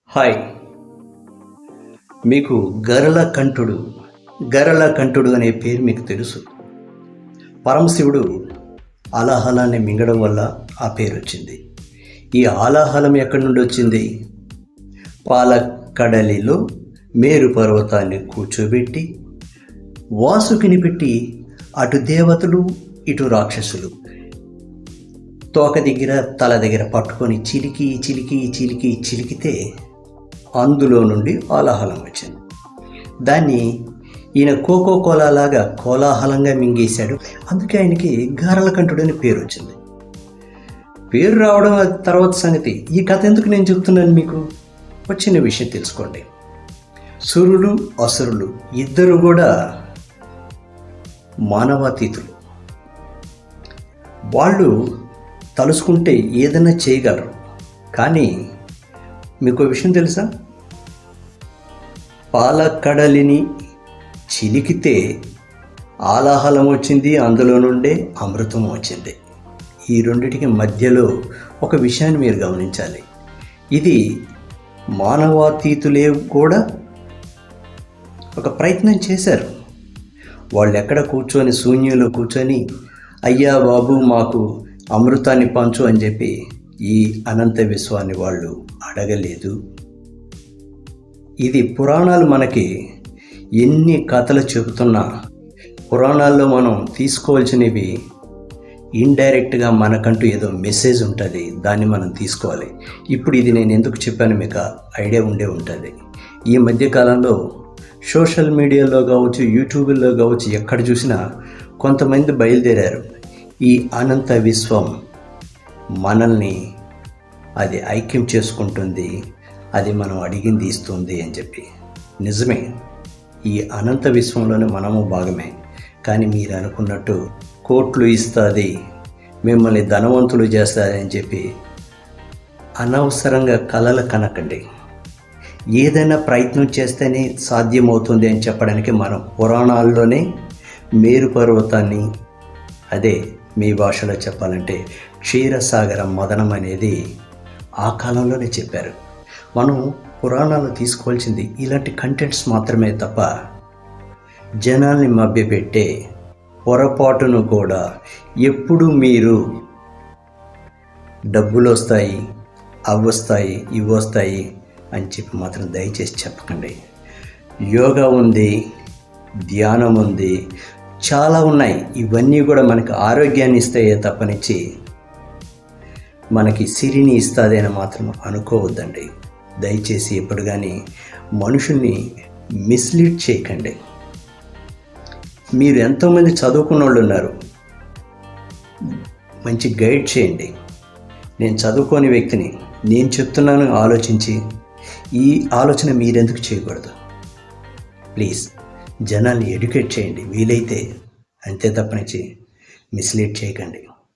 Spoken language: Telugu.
హాయ్. మీకు గరళకంఠుడు అనే పేరు మీకు తెలుసు. పరమశివుడు ఆలాహలాన్ని మింగడం వల్ల ఆ పేరు వచ్చింది. ఈ ఆలాహలం ఎక్కడి నుండి వచ్చింది? పాలక్కడలిలో మేరు పర్వతాన్ని కూర్చోబెట్టి వాసుకిని పెట్టి అటు దేవతలు ఇటు రాక్షసులు తోక దగ్గర తల దగ్గర పట్టుకొని చిలికితే అందులో నుండి ఆలాహలం వచ్చింది. దాన్ని ఈయన కోలా లాగా కోలాహలంగా మింగేశాడు. అందుకే ఆయనకి గారలకంఠుడు అని పేరు వచ్చింది. పేరు రావడం తర్వాత సంగతి. ఈ కథ ఎందుకు నేను చెప్తున్నాను మీకు? వచ్చిన విషయం తెలుసుకోండి. సురులు అసురులు ఇద్దరు కూడా మానవాతీతులు. వాళ్ళు తలుసుకుంటే ఏదైనా చేయగలరు. కానీ మీకు విషయం తెలుసా? పాలకడలిని చిలికితే ఆలాహలం వచ్చింది, అందులో నుండే అమృతం వచ్చింది. ఈ రెండిటికి మధ్యలో ఒక విషయాన్ని మీరు గమనించాలి. ఇది మానవాతీతులే కూడా ఒక ప్రయత్నం చేశారు. వాళ్ళు ఎక్కడ కూర్చొని శూన్యంలో కూర్చొని అయ్యా బాబు మాకు అమృతాన్ని పంచు అని చెప్పి ఈ అనంత విశ్వాన్ని వాళ్ళు అడగలేదు. ఇది పురాణాలు మనకి ఎన్ని కథలు చెబుతున్నా పురాణాల్లో మనం తీసుకోవాల్సినవి ఇండైరెక్ట్గా మనకంటూ ఏదో మెసేజ్ ఉంటుంది, దాన్ని మనం తీసుకోవాలి. ఇప్పుడు ఇది నేను ఎందుకు చెప్పాను మీకు ఐడియా ఉండే ఉంటుంది. ఈ మధ్యకాలంలో సోషల్ మీడియాలో కావచ్చు, యూట్యూబ్లో కావచ్చు, ఎక్కడ చూసినా కొంతమంది బయలుదేరారు. ఈ అనంత విశ్వం మనల్ని అది ఐక్యం చేసుకుంటుంది, అది మనం అడిగింది ఇస్తుంది అని చెప్పి. నిజమే, ఈ అనంత విశ్వంలోనే మనము భాగమే. కానీ మీరు అనుకున్నట్టు కోట్లు ఇస్తుంది, మిమ్మల్ని ధనవంతులు చేస్తుంది అని చెప్పి అనవసరంగా కలలు కనకండి. ఏదైనా ప్రయత్నం చేస్తేనే సాధ్యమవుతుంది అని చెప్పడానికి మనం పురాణాల్లోనే మేరు పర్వతాన్ని, అదే మీ భాషలో చెప్పాలంటే క్షీరసాగర మదనం అనేది ఆ కాలంలోనే చెప్పారు. మనం పురాణాలు తీసుకోవాల్సింది ఇలాంటి కంటెంట్స్ మాత్రమే తప్ప జనాల్ని మభ్యపెట్టే పొరపాటును కూడా ఎప్పుడు మీరు డబ్బులు వస్తాయి, అవి వస్తాయి, ఇవి వస్తాయి అని చెప్పి మాత్రం దయచేసి చెప్పకండి. యోగా ఉంది, ధ్యానం ఉంది, చాలా ఉన్నాయి. ఇవన్నీ కూడా మనకి ఆరోగ్యాన్ని ఇస్తాయే తప్పనిచ్చి మనకి సిరిని ఇస్తుంది అని మాత్రం అనుకోవద్దండి. దయచేసి ఎప్పుడు కానీ మనుషుల్ని మిస్లీడ్ చేయకండి. మీరు ఎంతోమంది చదువుకున్న వాళ్ళు ఉన్నారు, మంచి గైడ్ చేయండి. నేను చదువుకోని వ్యక్తిని, నేను చెప్తున్నాను ఆలోచించి, ఈ ఆలోచన మీరెందుకు చేయకూడదు? ప్లీజ్ జనాన్ని ఎడ్యుకేట్ చేయండి వీలైతే, అంతే తప్పనిచ్చి మిస్లీడ్ చేయకండి.